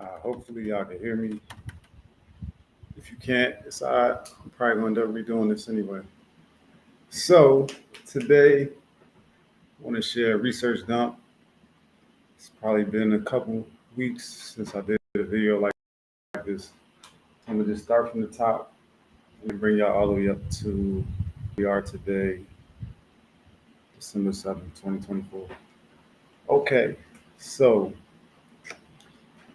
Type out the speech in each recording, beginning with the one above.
Hopefully y'all can hear me. If you can't, it's all right. I'm probably going to end up redoing this anyway. So today I want to share a research dump. It's probably been a couple weeks since I did a video like this. I'm going to just start from the top and bring y'all all the way up to where we are today, December 7th, 2024. Okay, so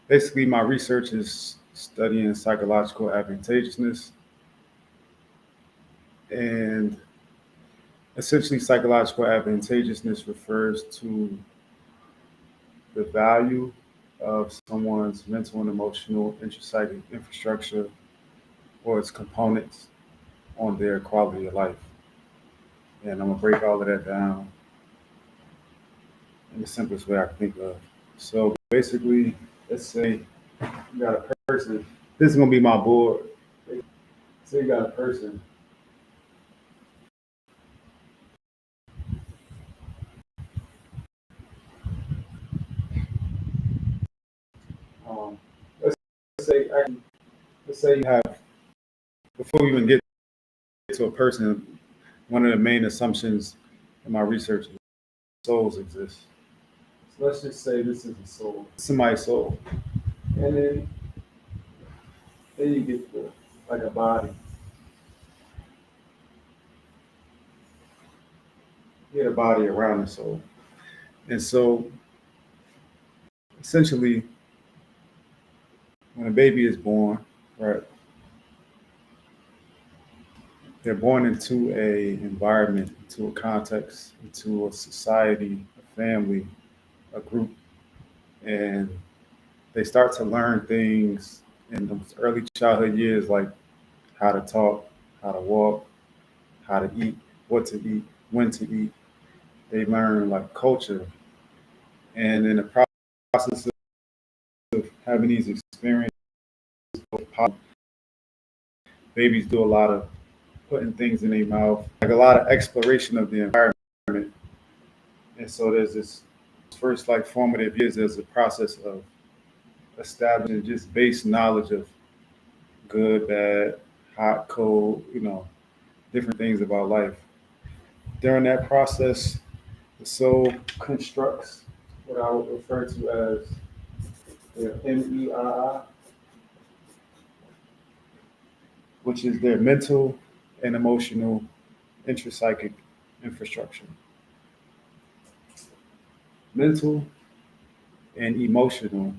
basically my research is studying psychological advantageousness, and essentially, psychological advantageousness refers to the value of someone's mental and emotional intrapsychic infrastructure or its components on their quality of life. And I'm gonna break all of that down in the simplest way I can think of. So basically, let's say you got a person. This is gonna be my board. Say you got a person. Um, let's say let's say you have, before we even get to a person, one of the main assumptions in my research is souls exist. So let's just say this is a soul, somebody's soul, and then you get like a body, you get a body around the soul, and so essentially, when a baby is born, right, they're born into a environment, into a context, into a society, a family, a group, and they start to learn things in those early childhood years, like how to talk, how to walk, how to eat, what to eat, when to eat. They learn like culture, and in the process of having these experiences, babies do a lot of putting things in their mouth, like a lot of exploration of the environment. And so there's this first like formative years. There's a process of establishing just base knowledge of good, bad, hot, cold, different things about life. During that process, the soul constructs what I would refer to as their MEII, which is their mental and emotional intrapsychic infrastructure. Mental and emotional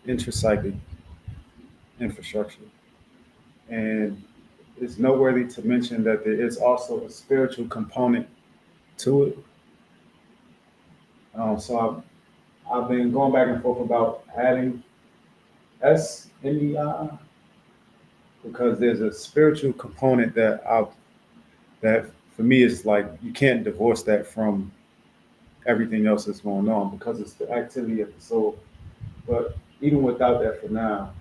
intrapsychic infrastructure. And it's noteworthy to mention that there is also a spiritual component to it. So I've been going back and forth about adding SMEI because there's a spiritual component that for me is like you can't divorce that from everything else that's going on because it's the activity of the soul. But even without that for now,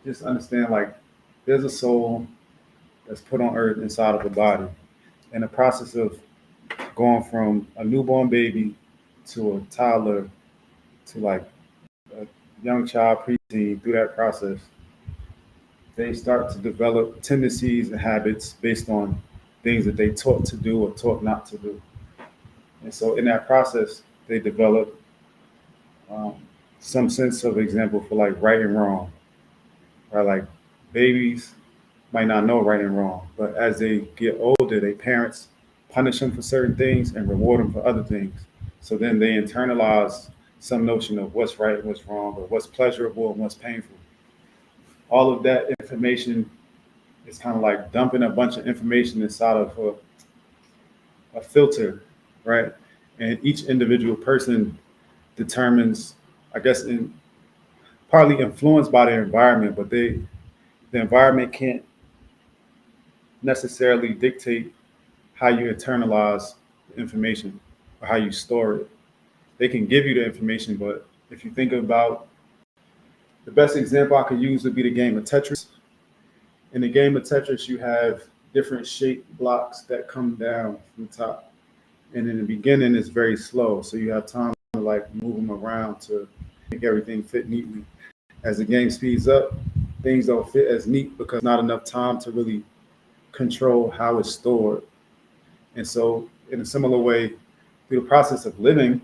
just understand like there's a soul that's put on earth inside of a body. In the process of going from a newborn baby to a toddler to like a young child, preteen, through that process, they start to develop tendencies and habits based on things that they taught to do or taught not to do. And so in that process, they develop um, some sense of example for like right and wrong, right? Like babies might not know right and wrong, but as they get older, their parents punish them for certain things and reward them for other things. So then they internalize some notion of what's right and what's wrong, or what's pleasurable and what's painful. All of that information is kind of like dumping a bunch of information inside of a filter, right? And each individual person determines, I guess, in partly influenced by their environment, but the environment can't necessarily dictate how you internalize the information or how you store it. They can give you the information, but if you think about the best example I could use would be the game of Tetris. In the game of Tetris, you have different shaped blocks that come down from the top. And in the beginning, it's very slow. So you have time to like move them around to make everything fit neatly. As the game speeds up, things don't fit as neat because not enough time to really control how it's stored. And so, in a similar way, through the process of living,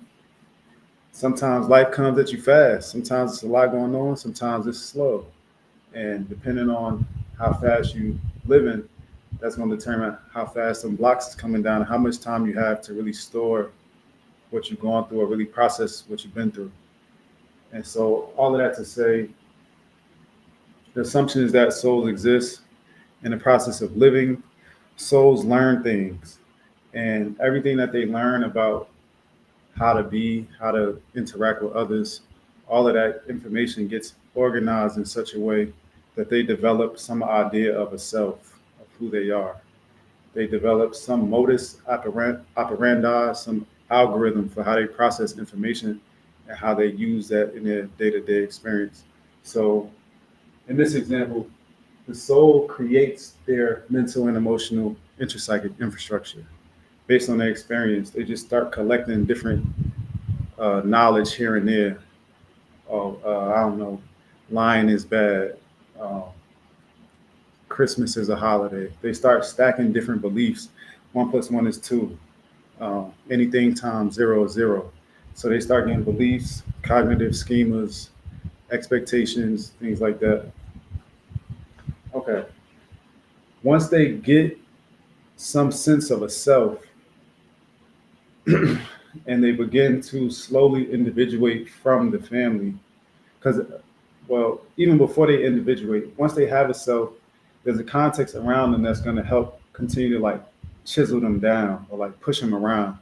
sometimes life comes at you fast. Sometimes it's a lot going on. Sometimes it's slow. And depending on how fast you living, that's going to determine how fast some blocks is coming down and how much time you have to really store what you've gone through or really process what you've been through. And so, all of that to say, the assumption is that souls exist in the process of living. Souls learn things, and everything that they learn about how to be, how to interact with others, all of that information gets organized in such a way that they develop some idea of a self, of who they are. They develop some modus operandi, some algorithm for how they process information and how they use that in their day to day experience. So, in this example, the soul creates their mental and emotional intrapsychic infrastructure based on their experience. They just start collecting different knowledge here and there. Oh, I don't know, lying is bad. Uh, Christmas is a holiday. They start stacking different beliefs. One plus one is two. Anything times zero is zero. So they start getting beliefs, cognitive schemas, expectations, things like that. Okay. Once they get some sense of a self and they begin to slowly individuate from the family, because, well, even before they individuate, once they have a self, there's a context around them that's going to help continue to like chisel them down or like push them around.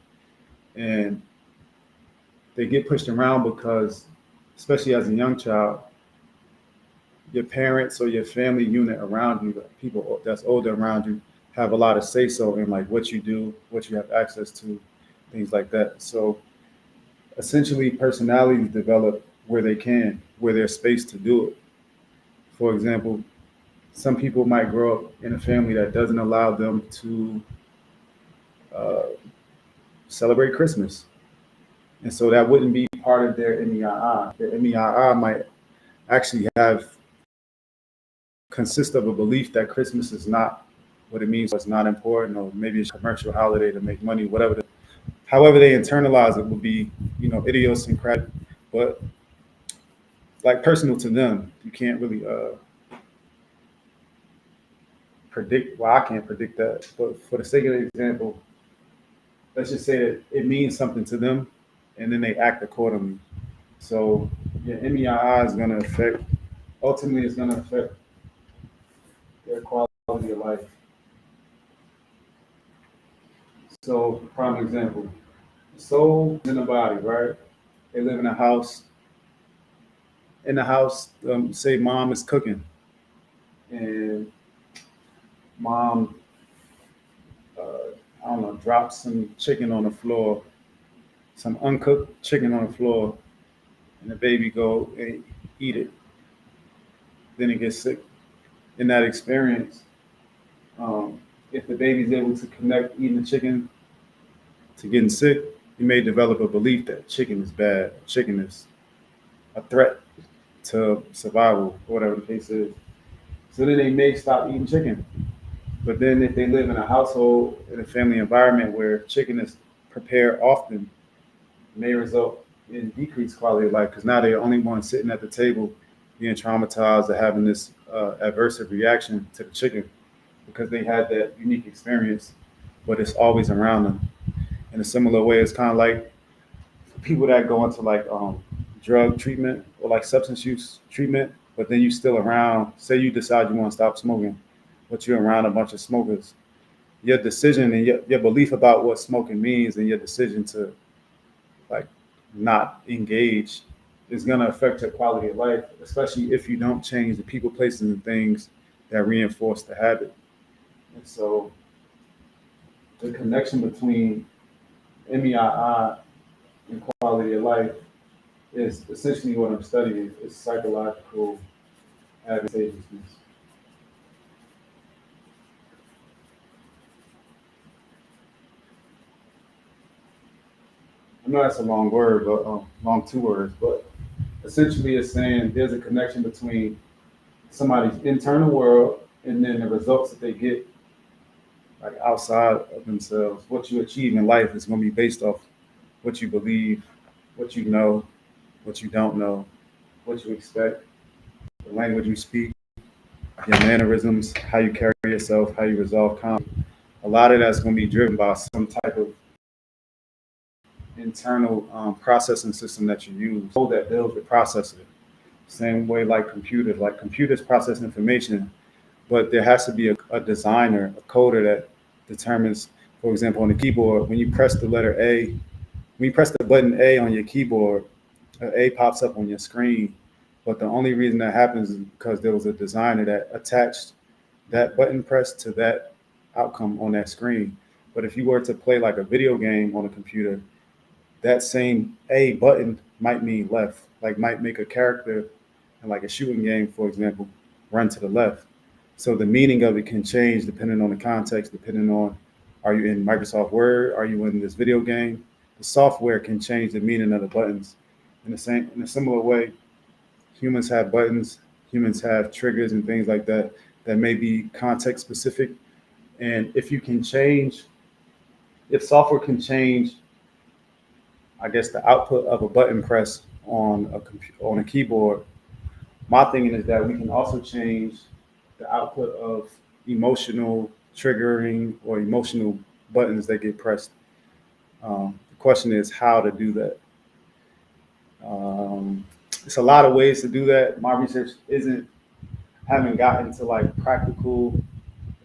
And they get pushed around because, especially as a young child, your parents or your family unit around you, people that's older around you, have a lot of say so in like what you do, what you have access to, things like that. So essentially, personalities develop where they can, where there's space to do it. For example, some people might grow up in a family that doesn't allow them to uh, celebrate Christmas. And so that wouldn't be part of their MEII. Their MEII might actually have consist of a belief that Christmas is not what it means, it's not important, or maybe it's a commercial holiday to make money, whatever. However they internalize it will be, idiosyncratic, but like personal to them. You can't really predict. Well, I can't predict that, but for the sake of the example, let's just say that it means something to them, and then they act accordingly. So your MEII is going to affect. Ultimately, it's going to affect their quality of life. So, prime example: the soul is in the body, right? They live in a house. In the house, say mom is cooking, and mom, I don't know, drops some chicken on the floor, some uncooked chicken on the floor, and the baby go and eat it. Then it gets sick. In that experience, if the baby's able to connect eating the chicken to getting sick, you may develop a belief that chicken is bad, chicken is a threat to survival, or whatever the case is. So then they may stop eating chicken. But then if they live in a household, in a family environment where chicken is prepared often, it may result in decreased quality of life because now they're only one sitting at the table being traumatized or having this adverse reaction to the chicken because they had that unique experience, but it's always around them. In a similar way, it's kind of like people that go into like drug treatment or like substance use treatment, but then you still around. Say you decide you want to stop smoking, but you're around a bunch of smokers. Your decision and your belief about what smoking means and your decision to like not engage is going to affect your quality of life, especially if you don't change the people, places, and things that reinforce the habit. And so the connection between MEII and quality of life is essentially what I'm studying is psychological advantageousness. I know that's a long word, but long two words, but essentially is saying there's a connection between somebody's internal world and then the results that they get like outside of themselves. What you achieve in life is going to be based off what you believe, what you know, what you don't know, what you expect, the language you speak, your mannerisms, how you carry yourself, how you resolve conflict. A lot of that's going to be driven by some type of internal processing system that you use that builds the processor. Same way like computers process information, but there has to be a designer, a coder that determines, for example, on the keyboard, when you press the letter A, when you press the button A on your keyboard, A pops up on your screen. But the only reason that happens is because there was a designer that attached that button press to that outcome on that screen. But if you were to play like a video game on a computer, that same A button might mean left, like might make a character in like a shooting game, for example, run to the left. So the meaning of it can change depending on the context, depending on are you in Microsoft Word, are you in this video game? The software can change the meaning of the buttons. In a similar way, humans have buttons, humans have triggers and things like that that may be context specific. And if software can change, I guess the output of a button press on a keyboard, my thinking is that we can also change the output of emotional triggering or emotional buttons that get pressed. The question is how to do that. It's a lot of ways to do that. My research isn't haven't gotten to like practical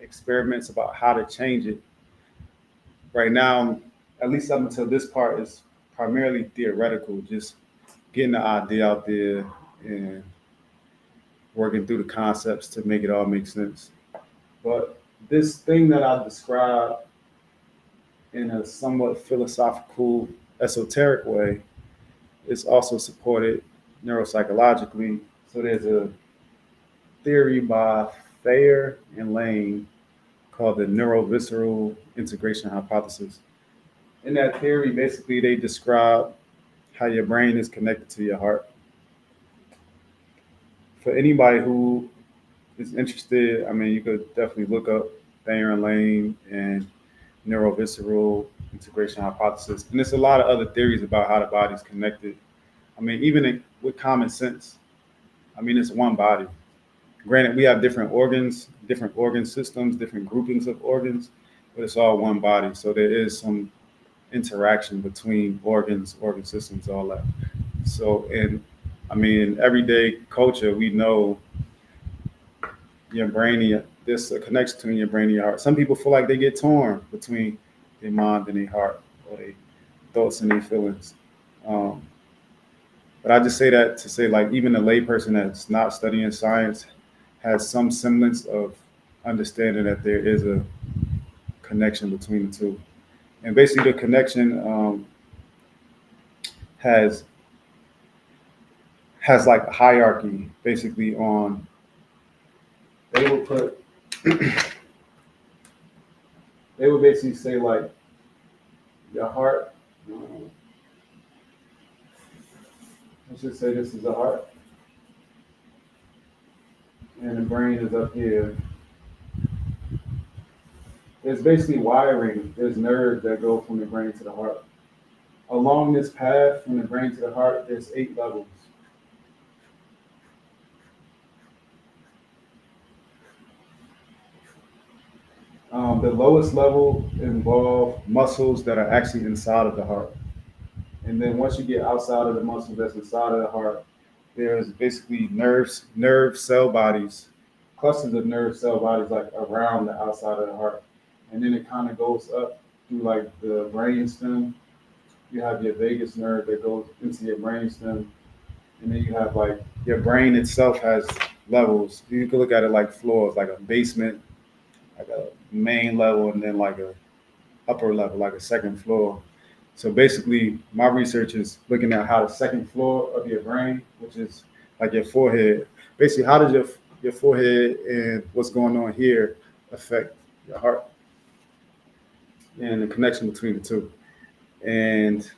experiments about how to change it. Right now, at least up until this part, is primarily theoretical, just getting the idea out there and working through the concepts to make it all make sense. But this thing that I described in a somewhat philosophical, esoteric way is also supported neuropsychologically. So there's a theory by Thayer and Lane called the neurovisceral integration hypothesis. In that theory, basically, they describe how your brain is connected to your heart. For anybody who is interested, I mean, you could definitely look up Thayer and Lane and neurovisceral integration hypothesis. And there's a lot of other theories about how the body's connected. I mean, with common sense, I mean, it's one body. Granted, we have different organs, different organ systems, different groupings of organs, but it's all one body. So there is some interaction between organs, organ systems, all that. So, I mean, in everyday culture, we know your brain, there's a connection between your brain and your heart. Some people feel like they get torn between their mind and their heart, or their thoughts and their feelings. Um, but I just say that to say, like, even a layperson that's not studying science has some semblance of understanding that there is a connection between the two. And basically, the connection has like a hierarchy, basically on they will put they would basically say like your heart. Let's just say this is the heart, and the brain is up here. There's basically wiring. There's nerves that go from the brain to the heart. Along this path from the brain to the heart, there's 8 levels. The lowest level involve muscles that are actually inside of the heart. And then once you get outside of the muscle that's inside of the heart, there's basically nerve cell bodies, clusters of nerve cell bodies like around the outside of the heart. And then it kind of goes up through like the brain stem. You have your vagus nerve that goes into your brain stem. And then you have like your brain itself has levels. You can look at it like floors, like a basement, like a main level, and then like a upper level, like a second floor. So basically, my research is looking at how the second floor of your brain, which is like your forehead, basically how does your forehead and what's going on here affect your heart and the connection between the two. And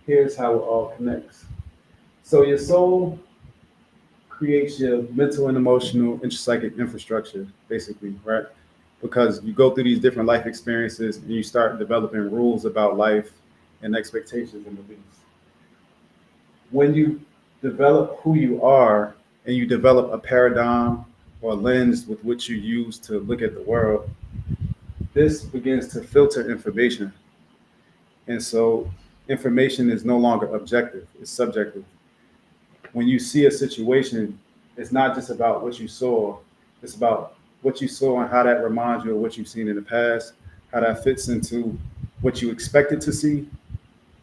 here's how it all connects. So your soul creates your mental and emotional intrapsychic infrastructure, basically, right? Because you go through these different life experiences and you start developing rules about life and expectations and beliefs. When you develop who you are and you develop a paradigm or lens with which you use to look at the world, this begins to filter information. And so information is no longer objective, it's subjective. When you see a situation, it's not just about what you saw, it's about what you saw and how that reminds you of what you've seen in the past, how that fits into what you expected to see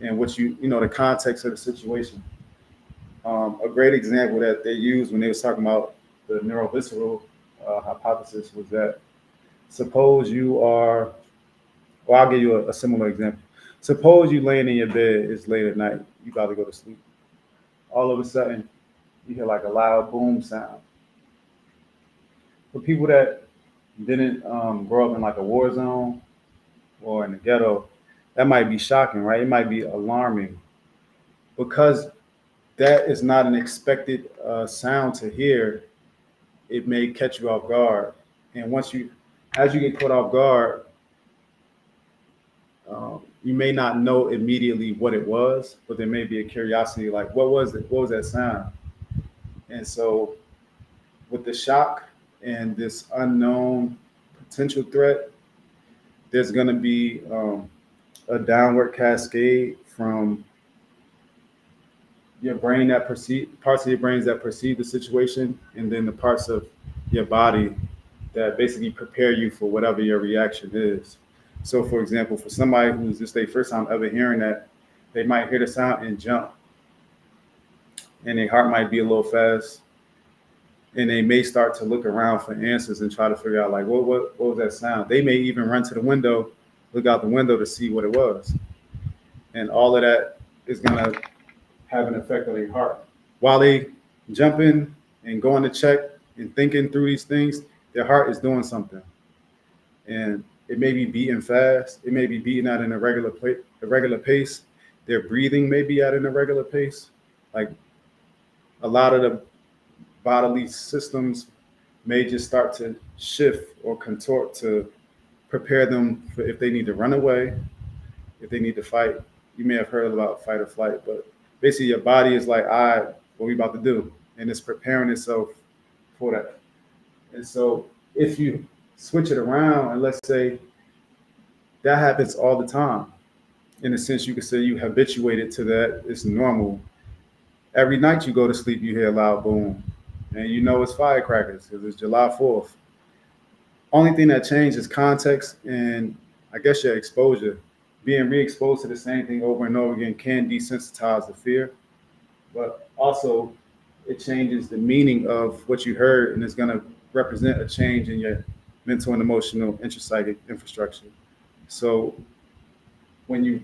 and what the context of the situation. A great example that they used when they was talking about the neurovisceral hypothesis was that suppose you are, well, I'll give you a similar example. Suppose you laying in your bed, it's late at night, you about to go to sleep. All of a sudden, you hear like a loud boom sound. For people that didn't grow up in like a war zone or in the ghetto, that might be shocking, right? It might be alarming because that is not an expected sound to hear. It may catch you off guard, and as you get caught off guard, you may not know immediately what it was, but there may be a curiosity, like what was it? What was that sound? And so, with the shock and this unknown potential threat, there's going to be a downward cascade from your brain that perceive parts of your brains that perceive the situation, and then the parts of your body that basically prepare you for whatever your reaction is. So, for example, for somebody who's just their first time ever hearing that, they might hear the sound and jump, and their heart might be a little fast, and they may start to look around for answers and try to figure out like what was that sound. They may even run to the window, look out the window to see what it was, and all of that is gonna have an effect on their heart. While they jumping and going to check and thinking through these things, their heart is doing something, and it may be beating fast. It may be beating at an irregular pace. Their breathing may be at an irregular pace. Like a lot of the bodily systems may just start to shift or contort to prepare them for if they need to run away, if they need to fight. You may have heard about fight or flight, but basically your body is like, all right, what we about to do? And it's preparing itself for that. And so if you switch it around and let's say that happens all the time, in a sense you could say you habituated to that, it's normal. Every night you go to sleep, you hear a loud boom, and you know it's firecrackers because it's July 4th. Only thing that changed is context and I guess your exposure. Being re-exposed to the same thing over and over again can desensitize the fear, but also it changes the meaning of what you heard, and it's going to represent a change in your mental and emotional intrapsychic infrastructure. So when you,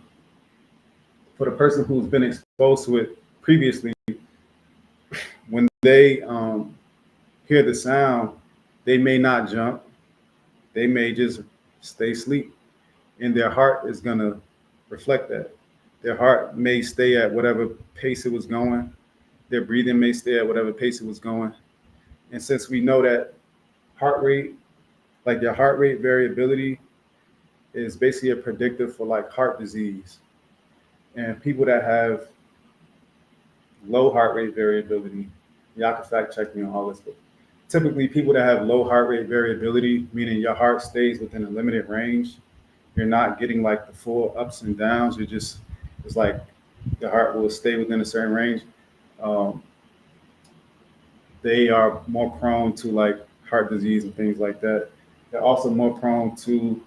for the person who's been exposed to it previously, when they hear the sound, they may not jump. They may just stay asleep, and their heart is going to reflect that. Their heart may stay at whatever pace it was going. Their breathing may stay at whatever pace it was going. And since we know that heart rate, like your heart rate variability, is basically a predictor for like heart disease. And people that have low heart rate variability, y'all can fact check me on all this, but typically people that have low heart rate variability, meaning your heart stays within a limited range, you're not getting like the full ups and downs. You're just, it's like the heart will stay within a certain range. Um, they are more prone to like heart disease and things like that. They're also more prone to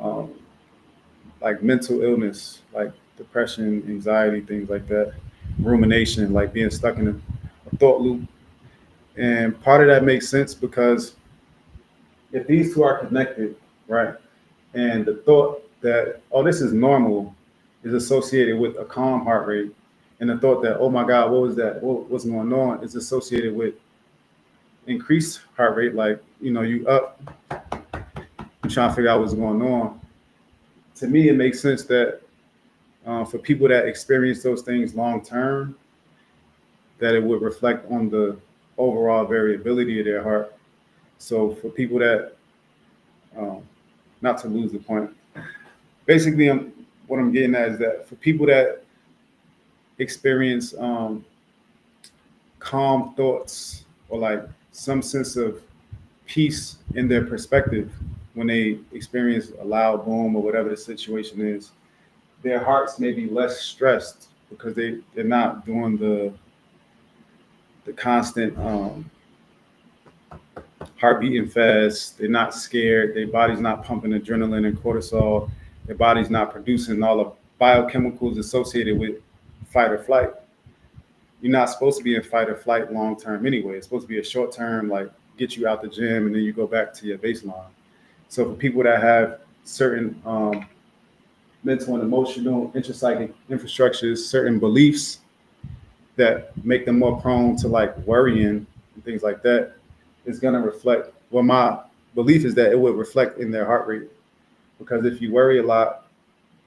um, like mental illness, like depression, anxiety, things like that, rumination, like being stuck in a thought loop. And part of that makes sense because if these two are connected, right, and the thought that, oh, this is normal is associated with a calm heart rate, and the thought that, oh my God, what was that? What's going on is associated with increased heart rate, like, you up, you trying to figure out what's going on. To me, it makes sense that for people that experience those things long term, that it would reflect on the overall variability of their heart. So for people that, um, not to lose the point, basically, what I'm getting at is that for people that experience calm thoughts or like some sense of peace in their perspective when they experience a loud boom or whatever the situation is, their hearts may be less stressed because they're not doing the constant heart beating fast. They're not scared. Their body's not pumping adrenaline and cortisol. Their body's not producing all the biochemicals associated with fight or flight. You're not supposed to be in fight or flight long term anyway. It's supposed to be a short term, like get you out the gym and then you go back to your baseline. So for people that have certain mental and emotional intrapsychic infrastructures, certain beliefs that make them more prone to like worrying and things like that, it's going to reflect. Well, my belief is that it would reflect in their heart rate because if you worry a lot,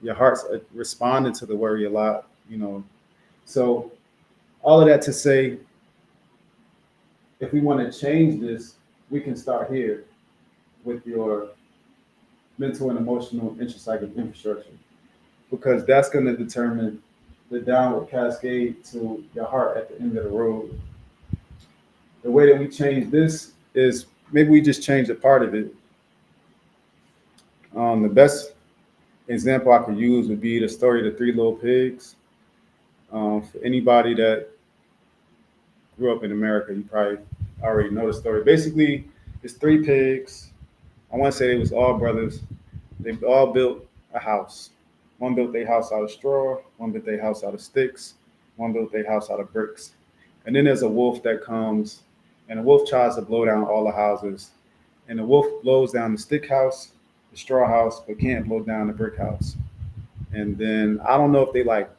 your heart's responding to the worry a lot, you know. So all of that to say, if we want to change this, we can start here with your mental and emotional intrapsychic infrastructure because that's going to determine the downward cascade to your heart at the end of the road. The way that we change this is maybe we just change a part of it. The best example I could use would be the story of the Three Little Pigs. For anybody that grew up in America, you probably already know the story. Basically, it's three pigs. I want to say it was all brothers. They all built a house. One built their house out of straw. One built their house out of sticks. One built their house out of bricks. And then there's a wolf that comes, and the wolf tries to blow down all the houses. And the wolf blows down the stick house, the straw house, but can't blow down the brick house. And then I don't know if they like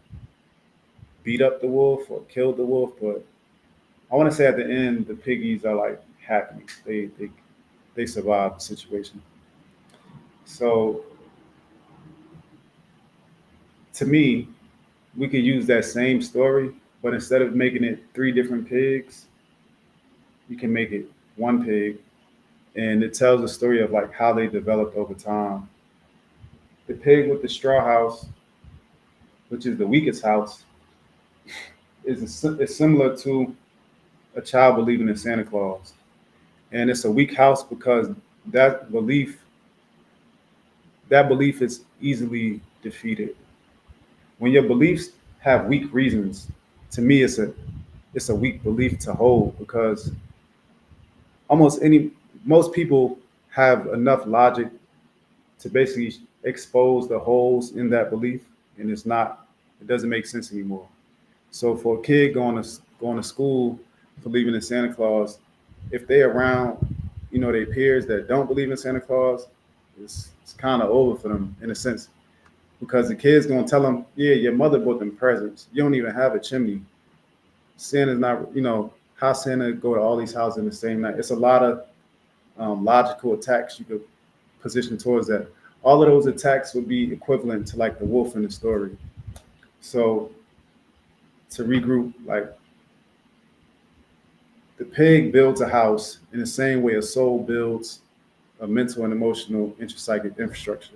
beat up the wolf or killed the wolf, but I want to say at the end the piggies are like happy. They survived the situation. So to me, we could use that same story, but instead of making it three different pigs, you can make it one pig, and it tells a story of like how they developed over time. The pig with the straw house, which is the weakest house, is similar to a child believing in Santa Claus, and it's a weak house because that belief that belief is easily defeated. When your beliefs have weak reasons, to me, it's a weak belief to hold because almost any most people have enough logic to basically expose the holes in that belief, and it doesn't make sense anymore. So for a kid going to school believing in Santa Claus, if they're around, their peers that don't believe in Santa Claus, it's kind of over for them in a sense because the kid's gonna tell them, yeah, your mother bought them presents. You don't even have a chimney. Santa's not, how Santa go to all these houses in the same night. It's a lot of logical attacks you could position towards that. All of those attacks would be equivalent to like the wolf in the story. So to regroup, like the pig builds a house in the same way a soul builds a mental and emotional intrapsychic infrastructure.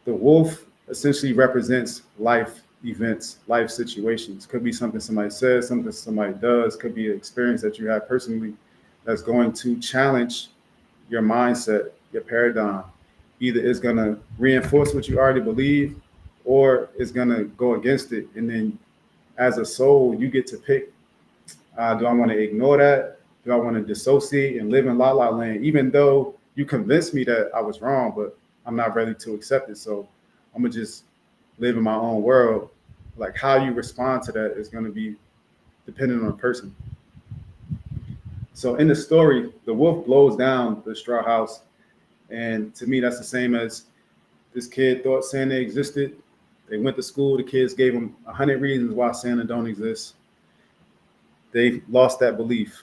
The wolf essentially represents life events, life situations. Could be something somebody says, something somebody does, could be an experience that you have personally that's going to challenge your mindset, your paradigm. Either it's going to reinforce what you already believe or it's going to go against it. And then as a soul, you get to pick, do I want to ignore that? Do I want to dissociate and live in la la land, even though you convinced me that I was wrong, but I'm not ready to accept it. So I'm going to just live in my own world. Like how you respond to that is going to be dependent on the person. So in the story, the wolf blows down the straw house. And to me, that's the same as this kid thought Santa existed. They went to school. The kids gave them 100 reasons why Santa don't exist. They lost that belief.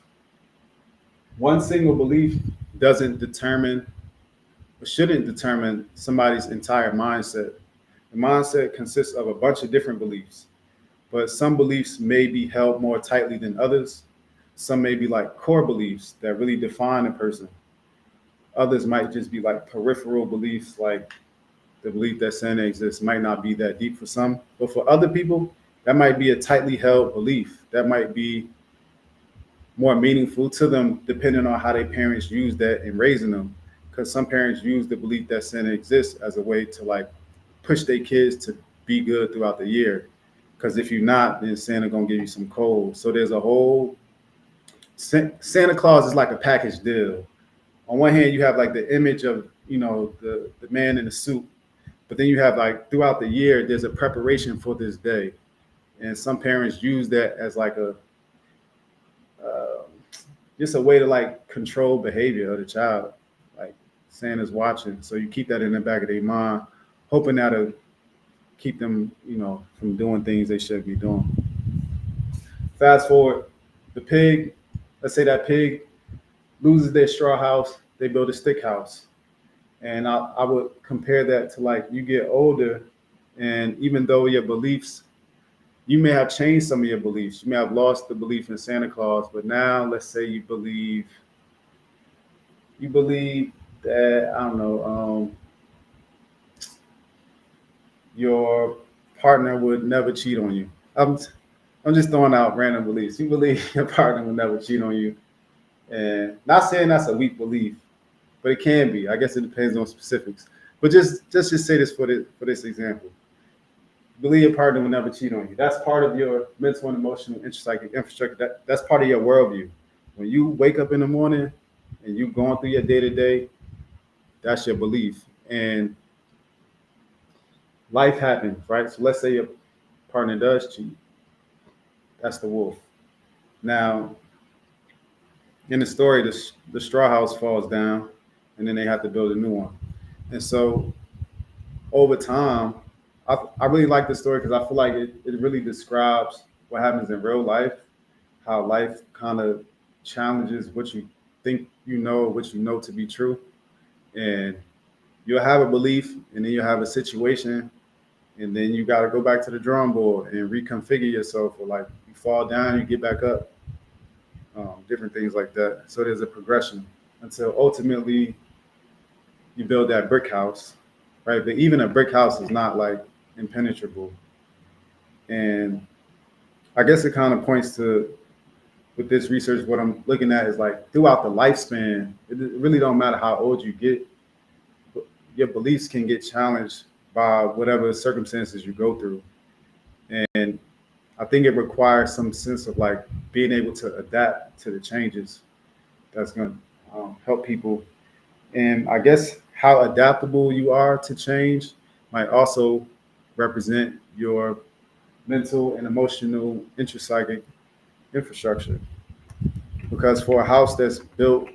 One single belief doesn't determine or shouldn't determine somebody's entire mindset. The mindset consists of a bunch of different beliefs. but some beliefs may be held more tightly than others. Some may be like core beliefs that really define a person. Others might just be like peripheral beliefs, like the belief that Santa exists might not be that deep for some. But for other people, that might be a tightly held belief. That might be more meaningful to them depending on how their parents use that in raising them. Because some parents use the belief that Santa exists as a way to like push their kids to be good throughout the year. Because if you're not, then Santa gonna give you some cold. So there's a whole Santa Claus is like a package deal. On one hand, you have like the image of the man in the suit, but then you have like throughout the year, there's a preparation for this day, and some parents use that as like a uh, just a way to like control behavior of the child. Like Santa's watching, so you keep that in the back of their mind, hoping that'll keep them, from doing things they should be doing. Fast forward, the pig. Let's say that pig loses their straw house, they build a stick house. And I would compare that to like you get older, and even though your beliefs, you may have changed some of your beliefs. You may have lost the belief in Santa Claus, but now let's say you believe that, I don't know, your partner would never cheat on you. I'm just throwing out random beliefs. You believe your partner would never cheat on you, and not saying that's a weak belief, but it can be. I guess it depends on specifics. But just say this for this example. Believe your partner will never cheat on you. That's part of your mental and emotional psychic infrastructure. That's part of your worldview. When you wake up in the morning and you going through your day to day, that's your belief. And life happens, right? So let's say your partner does cheat. That's the wolf. Now, in the story, the straw house falls down, and then they have to build a new one. And so over time, I really like the story because I feel like it really describes what happens in real life, how life kind of challenges what you think what you know to be true. And you'll have a belief, and then you'll have a situation, and then you got to go back to the drawing board and reconfigure yourself. Or like you fall down, you get back up, different things like that. So there's a progression until ultimately you build that brick house, right? But even a brick house is not like impenetrable. And I guess it kind of points to, with this research, what I'm looking at is like throughout the lifespan, it really don't matter how old you get, your beliefs can get challenged by whatever circumstances you go through. And I think it requires some sense of like being able to adapt to the changes that's going to help people. And I guess how adaptable you are to change might also represent your mental and emotional intrapsychic infrastructure. Because for a house that's built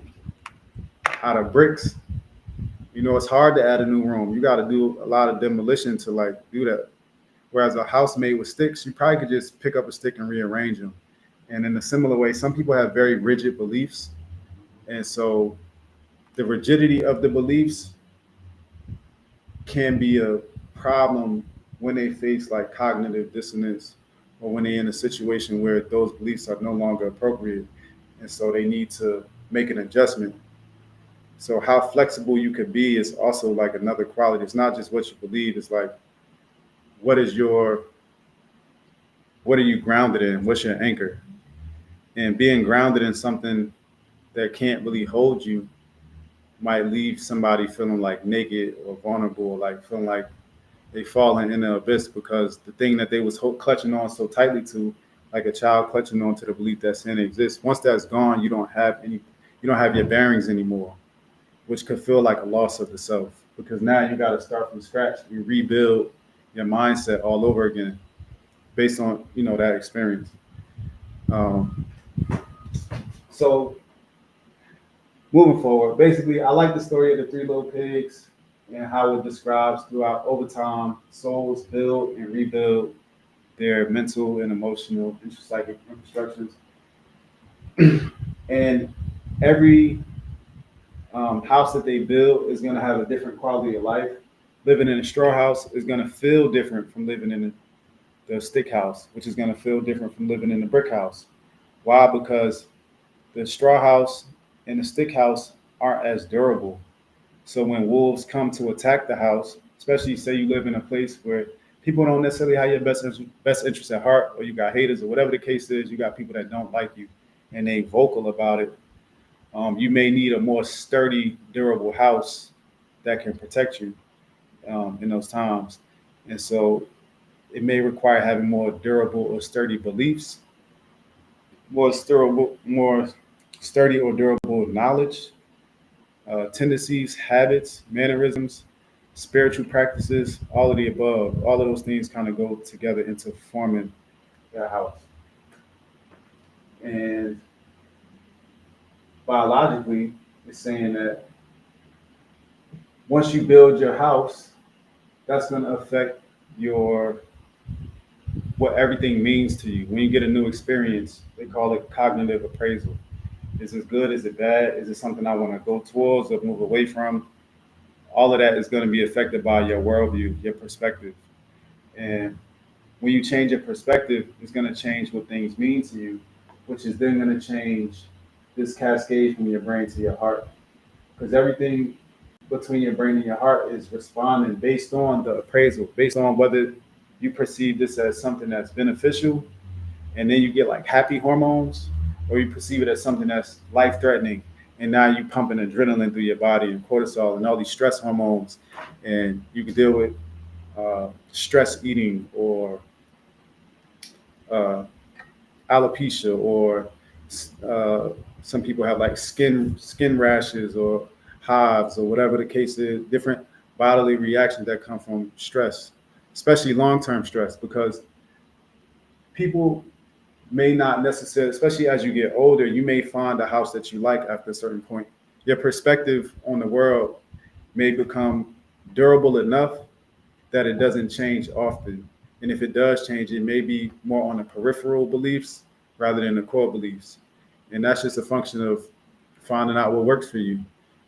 out of bricks, it's hard to add a new room. You got to do a lot of demolition to like do that. Whereas a house made with sticks, you probably could just pick up a stick and rearrange them. And in a similar way, some people have very rigid beliefs. And so the rigidity of the beliefs can be a problem when they face like cognitive dissonance, or when they're in a situation where those beliefs are no longer appropriate. And so they need to make an adjustment. So how flexible you could be is also like another quality. It's not just what you believe. It's like, what are you grounded in? What's your anchor? And being grounded in something that can't really hold you might leave somebody feeling like naked or vulnerable, or like feeling like they falling in the abyss because the thing that they was clutching on so tightly to, like a child clutching on to the belief that sin exists. Once that's gone, you don't have your bearings anymore, which could feel like a loss of the self, because now you got to start from scratch and rebuild your mindset all over again based on that experience. Um, so moving forward, basically, I like the story of the three little pigs and how it describes throughout over time, souls build and rebuild their mental and emotional psychic infrastructures. And every house that they build is going to have a different quality of life. Living in a straw house is going to feel different from living in the stick house, which is going to feel different from living in the brick house. Why? Because the straw house and the stick house aren't as durable. So when wolves come to attack the house, especially say you live in a place where people don't necessarily have your best interest at heart, or you got haters, or whatever the case is, you got people that don't like you, and they vocal about it. You may need a more sturdy, durable house that can protect you in those times, and so it may require having more durable or sturdy beliefs, more sturdy or durable knowledge, tendencies, habits, mannerisms, spiritual practices, all of the above. All of those things kind of go together into forming that house. And biologically, it's saying that once you build your house, that's going to affect your what everything means to you. When you get a new experience, they call it cognitive appraisal. Is it good? Is it bad? Is it something I want to go towards or move away from? All of that is going to be affected by your worldview, your perspective. And when you change your perspective, it's going to change what things mean to you, which is then going to change this cascade from your brain to your heart. Because everything between your brain and your heart is responding based on the appraisal, based on whether you perceive this as something that's beneficial, and then you get like happy hormones, or you perceive it as something that's life threatening, and now you pumping adrenaline through your body and cortisol and all these stress hormones, and you can deal with stress eating or uh, alopecia, or some people have like skin rashes or hives or whatever the case is, different bodily reactions that come from stress, especially long-term stress, because people may not necessarily, especially as you get older, you may find a house that you like after a certain point. Your perspective on the world may become durable enough that it doesn't change often. And if it does change, it may be more on the peripheral beliefs rather than the core beliefs. And that's just a function of finding out what works for you.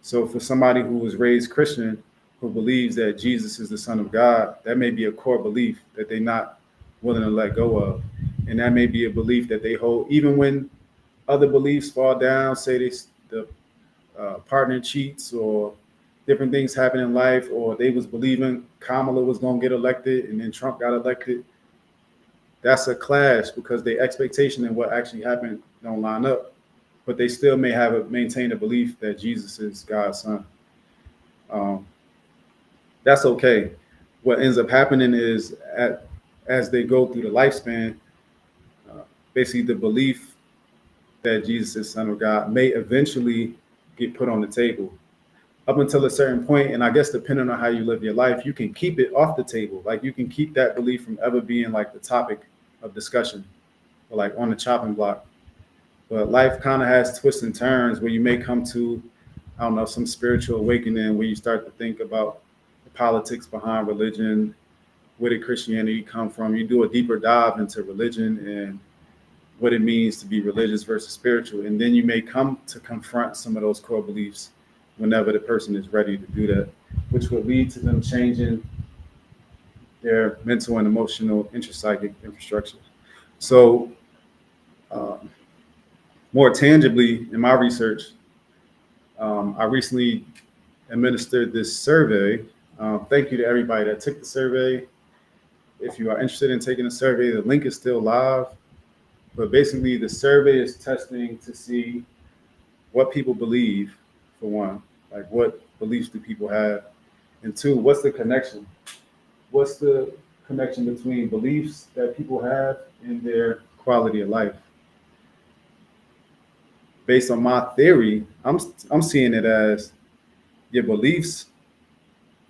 So for somebody who was raised Christian, who believes that Jesus is the Son of God, that may be a core belief that they're not willing to let go of. And that may be a belief that they hold, even when other beliefs fall down, say the partner cheats, or different things happen in life, or they was believing Kamala was going to get elected and then Trump got elected. That's a clash because the expectation and what actually happened don't line up. But they still may maintain a belief that Jesus is God's son. Um, that's okay. What ends up happening is as they go through the lifespan, uh, basically the belief that Jesus is Son of God may eventually get put on the table up until a certain point. And I guess depending on how you live your life, you can keep it off the table. Like you can keep that belief from ever being like the topic of discussion or like on the chopping block. But life kind of has twists and turns where you may come to, I don't know, some spiritual awakening where you start to think about the politics behind religion, where did Christianity come from? You do a deeper dive into religion and what it means to be religious versus spiritual. And then you may come to confront some of those core beliefs whenever the person is ready to do that, which would lead to them changing their mental and emotional intrapsychic infrastructure. So, more tangibly, in my research, I recently administered this survey. Thank you to everybody that took the survey. If you are interested in taking the survey, the link is still live. But basically, the survey is testing to see what people believe, for one, like what beliefs do people have, and two, what's the connection? What's the connection between beliefs that people have and their quality of life? Based on my theory, I'm seeing it as your beliefs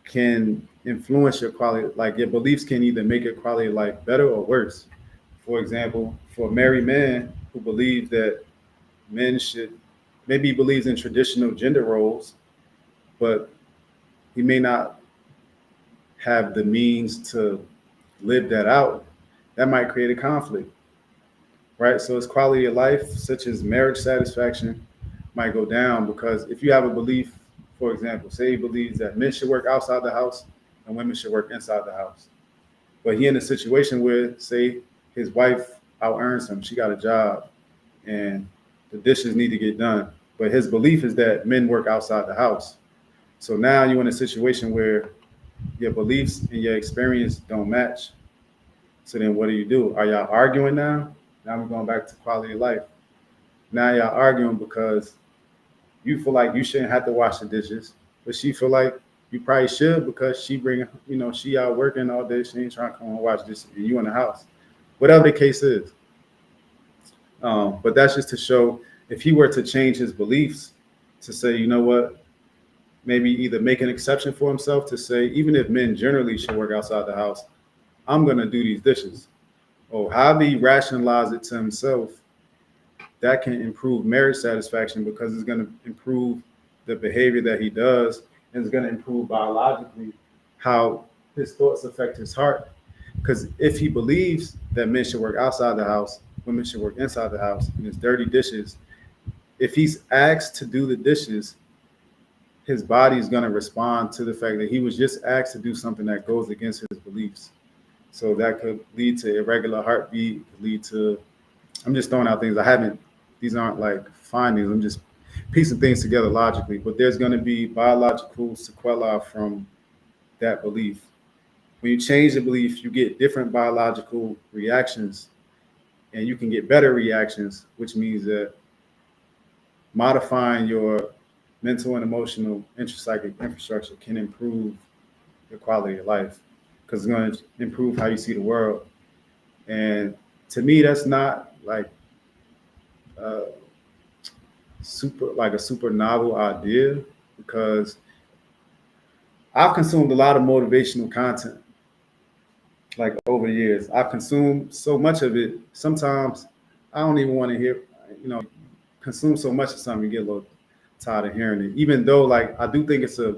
can influence your quality. Like your beliefs can either make your quality of life better or worse. For example, for a married man who believes that men should, maybe he believes in traditional gender roles, but he may not have the means to live that out. That might create a conflict, right? So his quality of life, such as marriage satisfaction, might go down because if you have a belief, for example, say he believes that men should work outside the house and women should work inside the house. But he in a situation where, say, his wife out earns him, she got a job, and the dishes need to get done. But his belief is that men work outside the house. So now you're in a situation where your beliefs and your experience don't match. So then what do? Are y'all arguing now? Now we're going back to quality of life. Now y'all arguing because you feel like you shouldn't have to wash the dishes, but she feel like you probably should because she out working all day. She ain't trying to come and watch this. And you in the house, whatever the case is. But that's just to show if he were to change his beliefs to say, you know what, maybe either make an exception for himself to say, even if men generally should work outside the house, I'm going to do these dishes. Or how he rationalize it to himself, that can improve marriage satisfaction because it's going to improve the behavior that he does, and it's going to improve biologically how his thoughts affect his heart. Because if he believes that men should work outside the house, women should work inside the house, and it's dirty dishes, if he's asked to do the dishes, his body is going to respond to the fact that he was just asked to do something that goes against his beliefs. So that could lead to irregular heartbeat, lead to, I'm just throwing out things. These aren't like findings. I'm just piecing things together logically, but there's going to be biological sequelae from that belief. When you change the belief, you get different biological reactions, and you can get better reactions, which means that modifying your mental and emotional intrapsychic infrastructure can improve your quality of life because it's going to improve how you see the world. And to me, that's not like a super novel idea, because I've consumed a lot of motivational content like over the years. I've consumed so much of it. Sometimes I don't even want to hear, consume so much of something, you get a little tired of hearing it. Even though like I do think it's a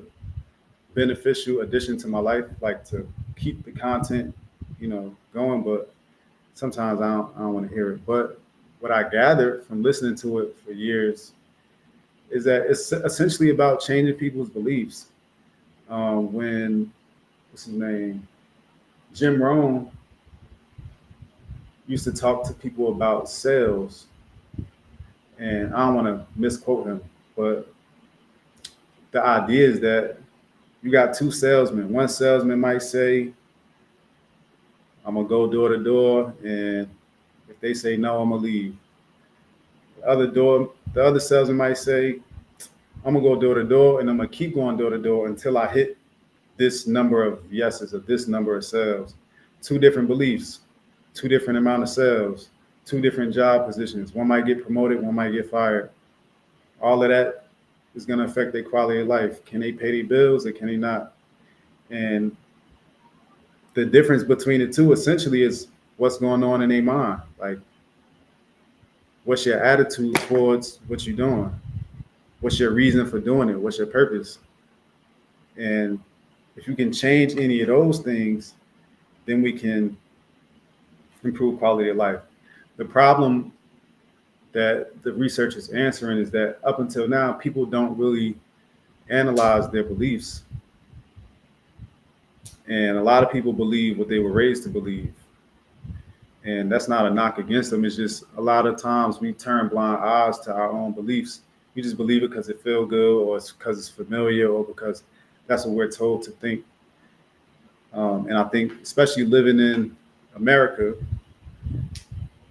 beneficial addition to my life, like to keep the content, going, but sometimes I don't want to hear it. But what I gathered from listening to it for years is that it's essentially about changing people's beliefs. When what's his name? Jim Rohn used to talk to people about sales, and I don't want to misquote him, but the idea is that you got two salesmen. One salesman might say, I'm gonna go door to door, and if they say no, I'm gonna leave. The other salesman might say, I'm gonna go door to door, and I'm gonna keep going door to door until I hit this number of yeses or this number of sales. Two different beliefs, two different amount of sales, two different job positions. One might get promoted, one might get fired. All of that is going to affect their quality of life. Can they pay their bills or can they not? And the difference between the two essentially is what's going on in their mind. Like, what's your attitude towards what you're doing? What's your reason for doing it? What's your purpose? And if you can change any of those things, then we can improve quality of life. The problem that the research is answering is that up until now, people don't really analyze their beliefs. And a lot of people believe what they were raised to believe. And that's not a knock against them. It's just a lot of times we turn blind eyes to our own beliefs. We just believe it because it feels good, or it's because it's familiar, or because that's what we're told to think. And I think, especially living in America,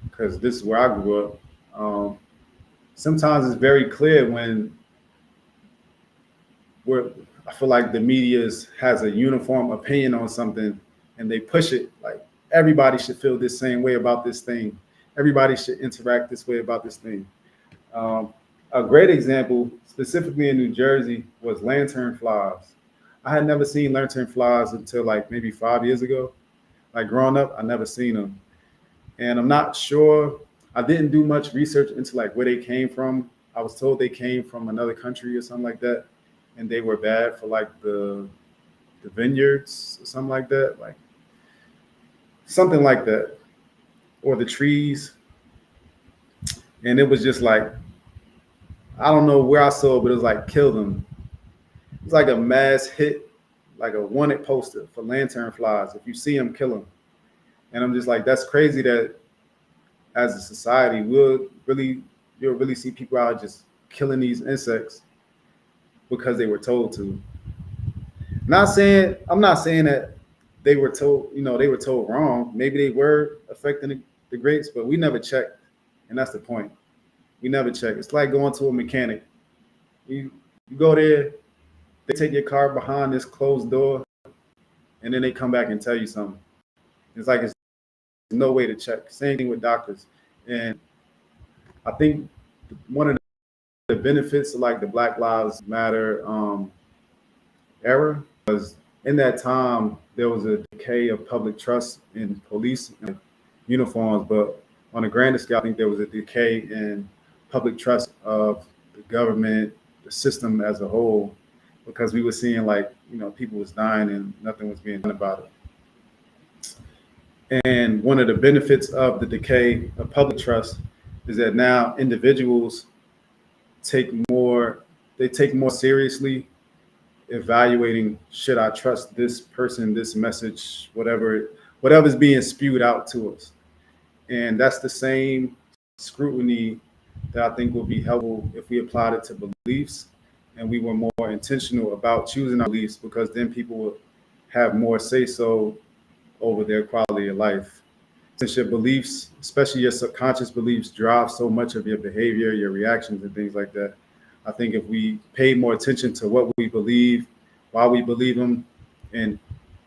because this is where I grew up, sometimes it's very clear when I feel like the media has a uniform opinion on something and they push it like everybody should feel this same way about this thing. Everybody should interact this way about this thing. A great example, specifically in New Jersey, was lantern flies. I had never seen lantern flies until like maybe 5 years ago. Like growing up, I never seen them. And I'm not sure, I didn't do much research into like where they came from. I was told they came from another country or something like that. And they were bad for like the vineyards or something like that. Like something like that. Or the trees. And it was just like, I don't know where I saw it, but it was like kill them. It's like a mass hit, like a wanted poster for lantern flies. If you see them, kill them. And I'm just like, that's crazy that as a society, you'll really see people out just killing these insects because they were told to. I'm not saying that they were told, they were told wrong. Maybe they were affecting the grapes, but we never checked. And that's the point. We never check. It's like going to a mechanic. You go there, they take your car behind this closed door, and then they come back and tell you something. It's like it's no way to check. Same thing with doctors. And I think one of the benefits of like the Black Lives Matter era was in that time there was a decay of public trust in police and uniforms, but on a grander scale, I think there was a decay in public trust of the government, the system as a whole, because we were seeing like people was dying and nothing was being done about it. And one of the benefits of the decay of public trust is that now individuals take more seriously evaluating, should I trust this person, this message, whatever's being spewed out to us. And that's the same scrutiny that I think would be helpful if we applied it to beliefs and we were more intentional about choosing our beliefs, because then people would have more say so over their quality of life. Since your beliefs, especially your subconscious beliefs, drive so much of your behavior, your reactions, and things like that. I think if we paid more attention to what we believe, why we believe them, and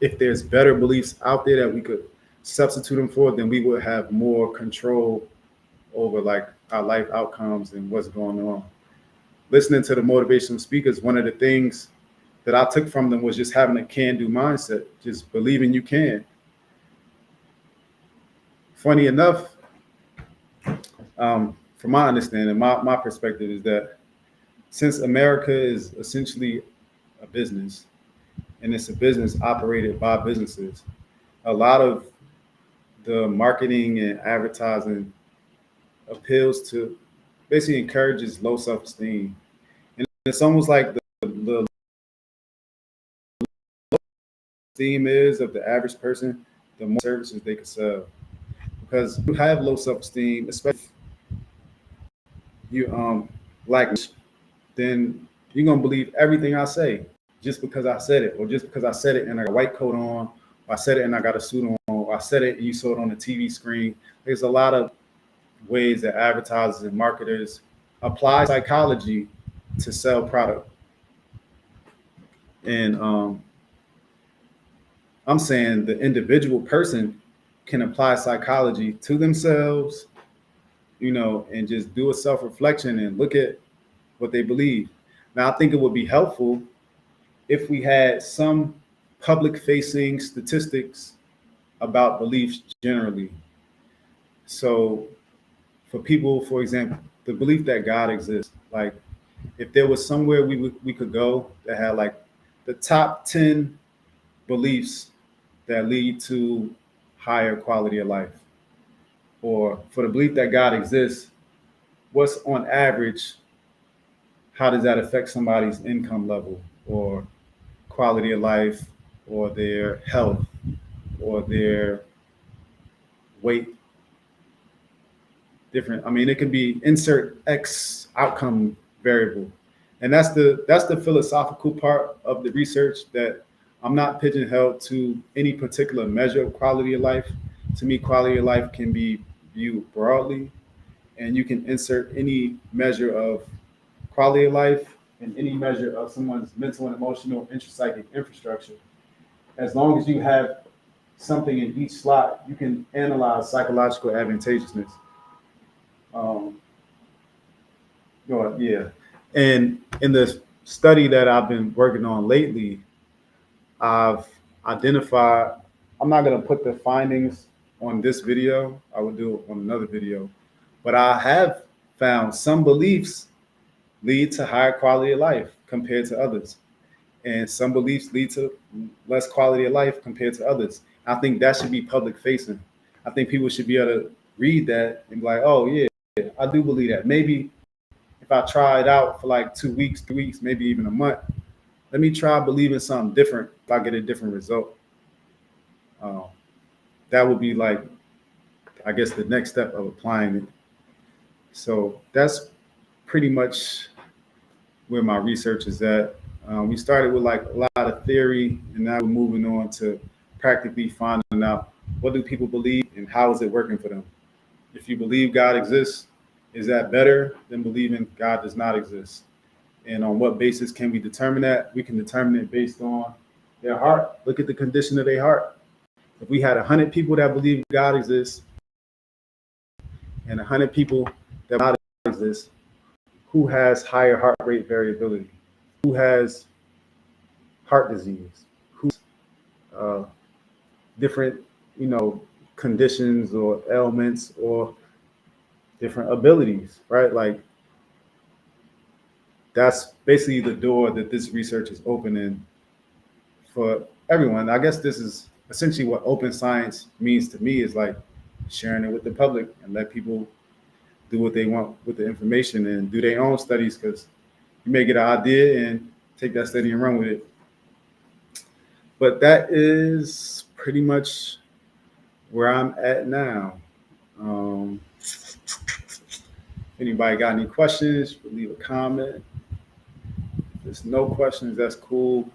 if there's better beliefs out there that we could substitute them for, then we would have more control over like our life outcomes and what's going on. Listening to the motivational speakers, one of the things that I took from them was just having a can-do mindset, just believing you can. Funny enough, from my understanding, my perspective is that since America is essentially a business, and it's a business operated by businesses, a lot of the marketing and advertising appeals to, basically encourages low self-esteem. And it's almost like the esteem is of the average person, the more services they could sell. Because you have low self-esteem, especially if you like, then you're gonna believe everything I say just because I said it, or just because I said it and I got a white coat on, or I said it and I got a suit on, or I said it and you saw it on the TV screen. There's a lot of ways that advertisers and marketers apply psychology to sell product. And I'm saying the individual person can apply psychology to themselves, and just do a self-reflection and look at what they believe. Now, I think it would be helpful if we had some public-facing statistics about beliefs generally. So for people, for example, the belief that God exists, like if there was somewhere we could go that had like the top 10 beliefs that lead to higher quality of life, or for the belief that God exists, what's on average, how does that affect somebody's income level or quality of life or their health or their weight? Different. I mean, it could be insert X outcome variable. And that's the philosophical part of the research, that I'm not pigeonholed to any particular measure of quality of life. To me, quality of life can be viewed broadly, and you can insert any measure of quality of life and any measure of someone's mental and emotional intrapsychic infrastructure. As long as you have something in each slot, you can analyze psychological advantageousness. Yeah. And in the study that I've been working on lately, I've identified, I'm not going to put the findings on this video, I will do it on another video, but I have found some beliefs lead to higher quality of life compared to others. And some beliefs lead to less quality of life compared to others. I think that should be public facing. I think people should be able to read that and be like, oh yeah, I do believe that. Maybe if I try it out for like 2 weeks, 3 weeks, maybe even a month, let me try believing something different if I get a different result. that would be like, I guess, the next step of applying it. So that's pretty much where my research is at. We started with like a lot of theory, and now we're moving on to practically finding out what do people believe and how is it working for them. If you believe God exists, is that better than believing God does not exist? And on what basis can we determine that? We can determine it based on their heart. Look at the condition of their heart. If we had 100 people that believe God exists and 100 people that God exists, who has higher heart rate variability? Who has heart disease? Who's different, conditions or ailments or different abilities, right? Like that's basically the door that this research is opening for everyone. I guess this is essentially what open science means to me, is like sharing it with the public and let people do what they want with the information and do their own studies, because you may get an idea and take that study and run with it. But that is pretty much where I'm at now. Anybody got any questions, leave a comment. If there's no questions, that's cool.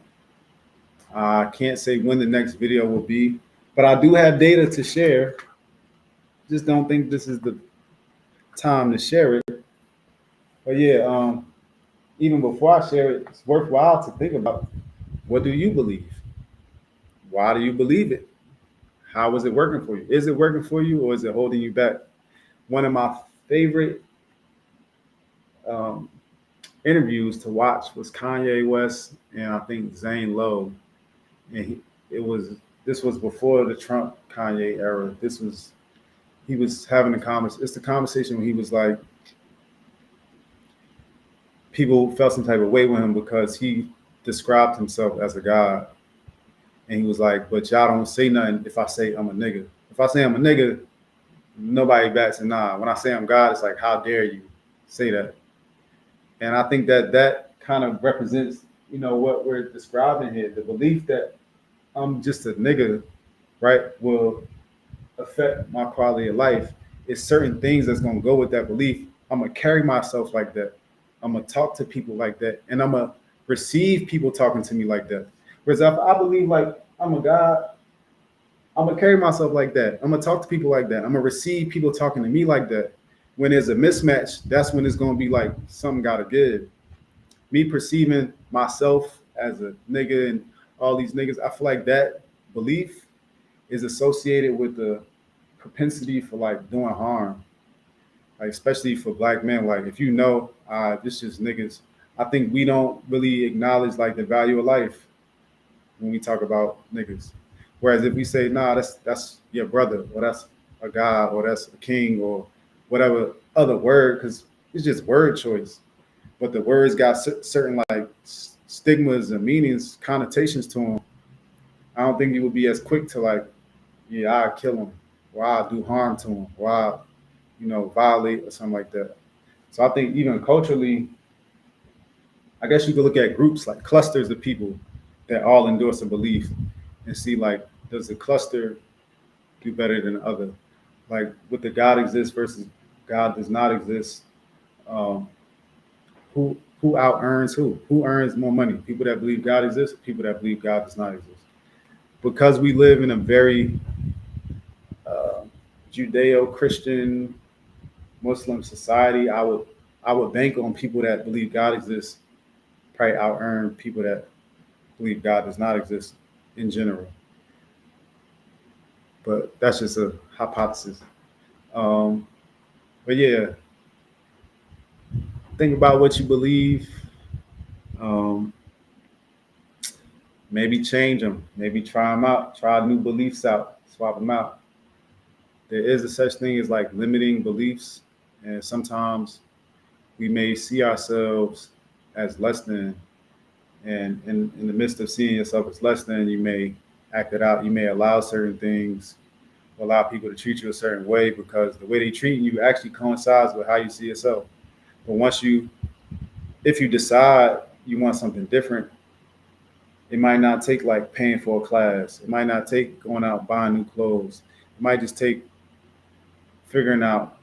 I can't say when the next video will be, but I do have data to share. Just don't think this is the time to share it. But yeah, even before I share it, it's worthwhile to think about, what do you believe? Why do you believe it? How is it working for you? Is it working for you, or is it holding you back? One of my favorite interviews to watch was Kanye West and I think Zane Lowe, and this was before the Trump Kanye era. He was having a conversation. It's the conversation when he was like, people felt some type of way with him because he described himself as a god. And he was like, but y'all don't say nothing if I say I'm a nigga. If I say I'm a nigga, nobody bats an eye. When I say I'm God, it's like, how dare you say that? And I think that kind of represents, what we're describing here. The belief that I'm just a nigga, right, will affect my quality of life. It's certain things that's going to go with that belief. I'm going to carry myself like that. I'm going to talk to people like that. And I'm going to receive people talking to me like that. Whereas if I believe like I'm a God, I'm going to carry myself like that. I'm going to talk to people like that. I'm going to receive people talking to me like that. When there's a mismatch, that's when it's going to be like something got to give. Me perceiving myself as a nigga and all these niggas, I feel like that belief is associated with the propensity for like doing harm. Like, especially for black men, like if this is niggas, I think we don't really acknowledge like the value of life when we talk about niggas. Whereas if we say, nah, that's your brother, or that's a god, or that's a king, or whatever other word, because it's just word choice. But the words got certain like stigmas and meanings, connotations to them. I don't think you would be as quick to like, yeah, I kill him, or I do harm to him, or I, violate or something like that. So I think even culturally, I guess you could look at groups like clusters of people that all endorse a belief and see like, does the cluster do better than the other? Like, would the God exist versus God does not exist? Who out earns who? Who earns more money? People that believe God exists, people that believe God does not exist. Because we live in a very Judeo-Christian Muslim society, I would bank on people that believe God exists probably out earn people that believe God does not exist in general. But that's just a hypothesis. But yeah, think about what you believe. Maybe change them. Maybe try them out. Try new beliefs out. Swap them out. There is a such thing as like limiting beliefs, and sometimes we may see ourselves as less than, and in the midst of seeing yourself as less than, you may act it out. You may allow certain things, allow people to treat you a certain way because the way they treat you actually coincides with how you see yourself. But if you decide you want something different, it might not take like paying for a class. It might not take going out buying new clothes. It might just take figuring out,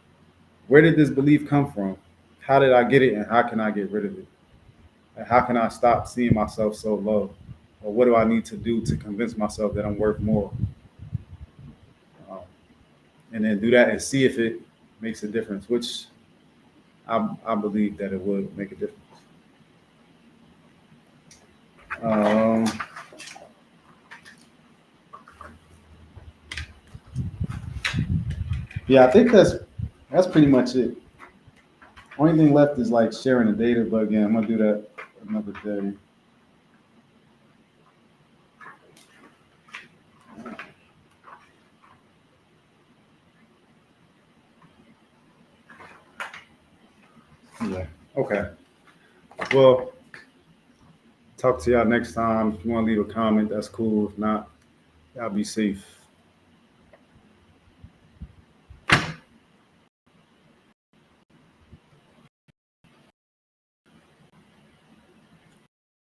where did this belief come from? How did I get it, and how can I get rid of it? And how can I stop seeing myself so low? Or what do I need to do to convince myself that I'm worth more? Um, and then do that and see if it makes a difference, which I believe that it would make a difference. Um, yeah, I think that's pretty much it. Only thing left is like sharing the data, but again, I'm gonna do that another day. Yeah. Okay. Well, talk to y'all next time. If you want to leave a comment, that's cool. If not, y'all be safe.